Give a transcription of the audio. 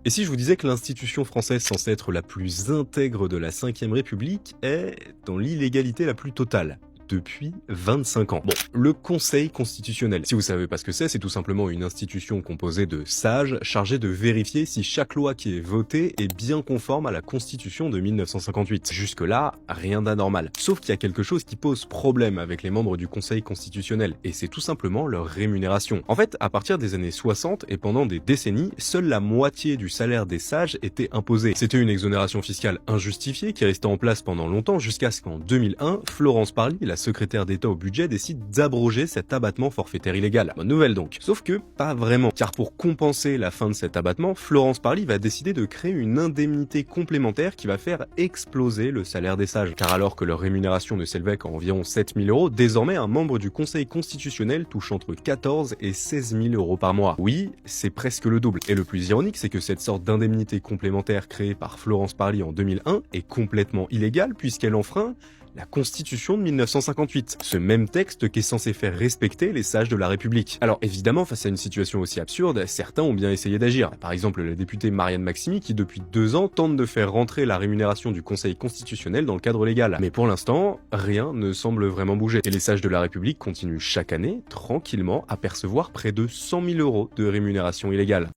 Et si je vous disais que l'institution française censée être la plus intègre de la Ve République est dans l'illégalité la plus totale depuis 25 ans. Bon, le Conseil constitutionnel. Si vous savez pas ce que c'est tout simplement une institution composée de sages chargée de vérifier si chaque loi qui est votée est bien conforme à la Constitution de 1958. Jusque-là, rien d'anormal. Sauf qu'il y a quelque chose qui pose problème avec les membres du Conseil constitutionnel, et c'est tout simplement leur rémunération. En fait, à partir des années 60 et pendant des décennies, seule la moitié du salaire des sages était imposée. C'était une exonération fiscale injustifiée qui restait en place pendant longtemps jusqu'à ce qu'en 2001, Florence Parly, la secrétaire d'État au budget, décide d'abroger cet abattement forfaitaire illégal. Bonne nouvelle donc. Sauf que pas vraiment, car pour compenser la fin de cet abattement, Florence Parly va décider de créer une indemnité complémentaire qui va faire exploser le salaire des sages. Car alors que leur rémunération ne s'élevait qu'à environ 7 000 euros, désormais un membre du Conseil constitutionnel touche entre 14 et 16 000 euros par mois. Oui, c'est presque le double. Et le plus ironique, c'est que cette sorte d'indemnité complémentaire créée par Florence Parly en 2001 est complètement illégale puisqu'elle enfreint la Constitution de 1958, ce même texte qui est censé faire respecter les sages de la République. Alors évidemment, face à une situation aussi absurde, certains ont bien essayé d'agir. Par exemple, la députée Marianne Maximi qui depuis 2 ans tente de faire rentrer la rémunération du Conseil constitutionnel dans le cadre légal. Mais pour l'instant, rien ne semble vraiment bouger. Et les sages de la République continuent chaque année, tranquillement, à percevoir près de 100 000 euros de rémunération illégale.